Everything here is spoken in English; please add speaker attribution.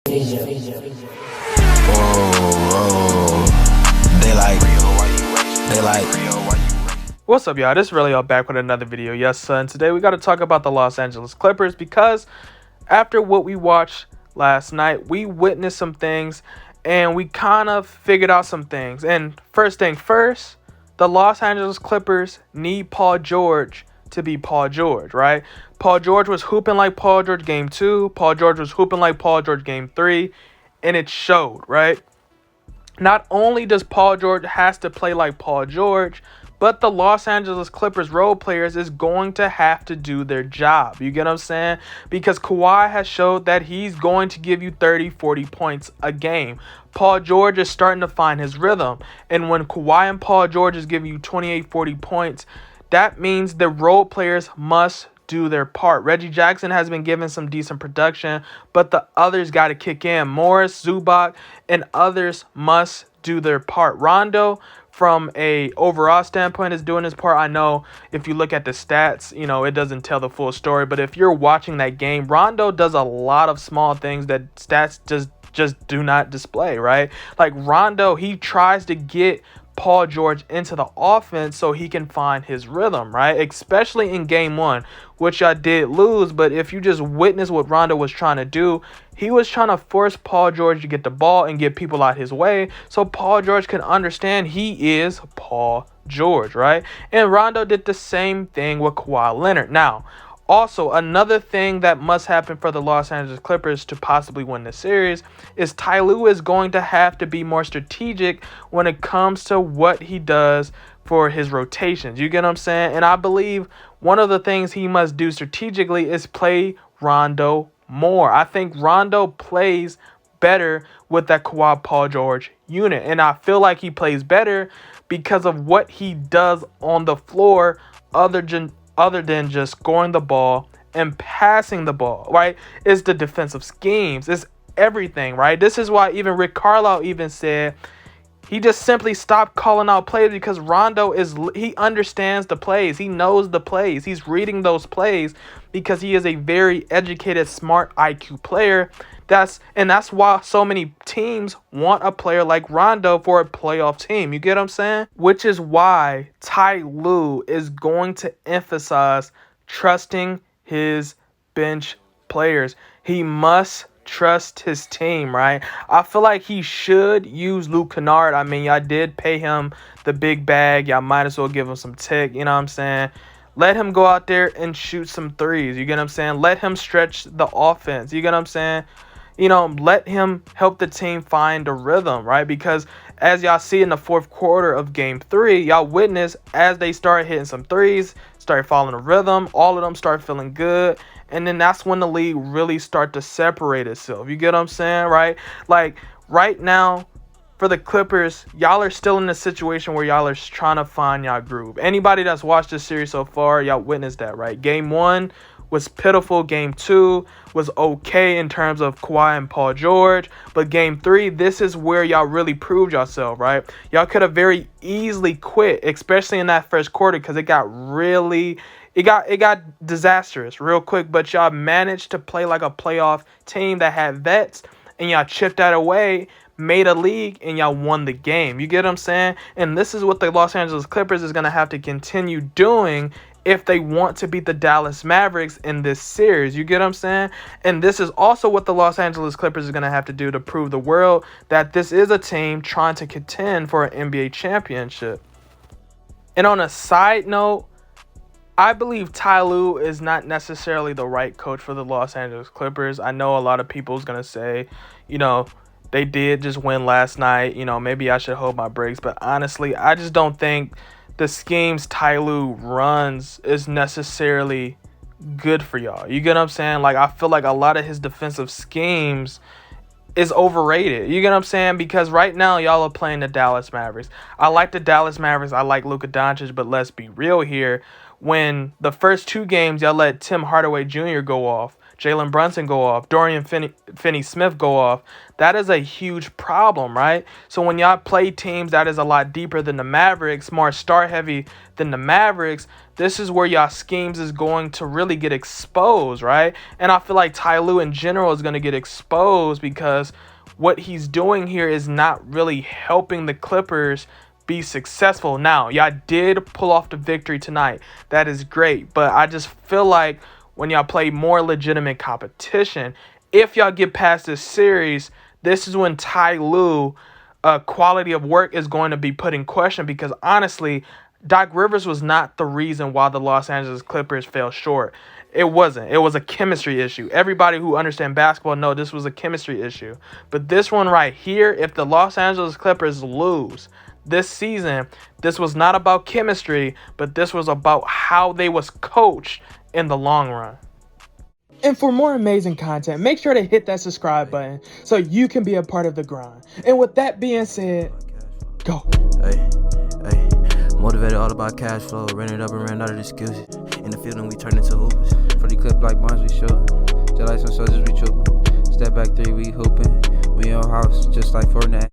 Speaker 1: What's up, y'all? This is Relly back with another video. Yes, son. Today we got to talk about the Los Angeles Clippers because after what we watched last night, we witnessed some things and we kind of figured out some things. And first thing first, the Los Angeles Clippers need Paul George to be Paul George, right? Paul George was hooping like Paul George game 2. Paul George was hooping like Paul George game 3. And it showed, right? Not only does Paul George has to play like Paul George, but the Los Angeles Clippers role players is going to have to do their job. You get what I'm saying? Because Kawhi has showed that he's going to give you 30, 40 points a game. Paul George is starting to find his rhythm. And when Kawhi and Paul George is giving you 28, 40 points, that means the role players must do their part. Reggie Jackson has been given some decent production, but the others got to kick in. Morris, Zubac, and others must do their part. Rondo, from a overall standpoint, is doing his part. I know if you look at the stats, it doesn't tell the full story, but if you're watching that game, Rondo does a lot of small things that stats just do not display, right? Like Rondo, he tries to get Paul George into the offense so he can find his rhythm, right? Especially in game 1, which I did lose. But if you just witness what Rondo was trying to do, he was trying to force Paul George to get the ball and get people out his way so Paul George can understand he is Paul George, right? And Rondo did the same thing with Kawhi Leonard. Now, also, another thing that must happen for the Los Angeles Clippers to possibly win the series is Ty Lue is going to have to be more strategic when it comes to what he does for his rotations. You get what I'm saying? And I believe one of the things he must do strategically is play Rondo more. I think Rondo plays better with that Kawhi Paul George unit. And I feel like he plays better because of what he does on the floor other than just scoring the ball and passing the ball, right? It's the defensive schemes. It's everything, right? This is why even Rick Carlisle even said he just simply stopped calling out plays because Rondo he understands the plays. He knows the plays. He's reading those plays because he is a very educated, smart IQ player. That's why so many teams want a player like Rondo for a playoff team. You get what I'm saying? Which is why Ty Lue is going to emphasize trusting his bench players. He must trust his team, right? I feel like he should use Luke Kennard. I mean, y'all did pay him the big bag. Y'all might as well give him some tick. You know what I'm saying? Let him go out there and shoot some threes. You get what I'm saying? Let him stretch the offense. You get what I'm saying? Let him help the team find a rhythm, right? Because as y'all see in the fourth quarter of game 3, y'all witness as they start hitting some threes, start following a rhythm, all of them start feeling good. And then that's when the league really start to separate itself. You get what I'm saying, right? Like right now for the Clippers, y'all are still in a situation where y'all are trying to find y'all groove. Anybody that's watched this series so far, y'all witnessed that, right? Game 1 was pitiful. Game 2 was okay in terms of Kawhi and Paul George. But game 3, this is where y'all really proved yourself, right? Y'all could have very easily quit, especially in that first quarter, because it got disastrous real quick. But y'all managed to play like a playoff team that had vets, and y'all chipped that away, made a league, and y'all won the game. You get what I'm saying? And this is what the Los Angeles Clippers is going to have to continue doing if they want to beat the Dallas Mavericks in this series. You get what I'm saying? And this is also what the Los Angeles Clippers is going to have to do to prove the world that this is a team trying to contend for an NBA championship. And on a side note, I believe Ty Lue is not necessarily the right coach for the Los Angeles Clippers. I know a lot of people is going to say, they did just win last night. Maybe I should hold my brakes. But honestly, I just don't think the schemes Ty Lue runs is necessarily good for y'all. You get what I'm saying? Like, I feel like a lot of his defensive schemes is overrated. You get what I'm saying? Because right now, y'all are playing the Dallas Mavericks. I like the Dallas Mavericks. I like Luka Doncic. But let's be real here. When the first 2 games, y'all let Tim Hardaway Jr. go off. Jalen Brunson go off, Dorian Finney-Smith go off, that is a huge problem, right? So when y'all play teams that is a lot deeper than the Mavericks, more star-heavy than the Mavericks, this is where y'all schemes is going to really get exposed, right? And I feel like Ty Lue in general is going to get exposed because what he's doing here is not really helping the Clippers be successful. Now, y'all did pull off the victory tonight. That is great. But I just feel like when y'all play more legitimate competition, if y'all get past this series, this is when Ty Lue quality of work is going to be put in question, because honestly, Doc Rivers was not the reason why the Los Angeles Clippers fell short. It wasn't. It was a chemistry issue. Everybody who understands basketball know this was a chemistry issue. But this one right here, if the Los Angeles Clippers lose this season, this was not about chemistry, but this was about how they was coached in the long run. And for more amazing content, make sure to hit that subscribe button so you can be a part of the grind. And with that being said, go.
Speaker 2: Hey. Motivated all about cash flow, ran it up and ran out of excuses. In the field and we turn into hoopers. For the clip like bonds we shoot. Just like some soldiers we trooping. Step back 3, we hooping. We on house just like Fortnite.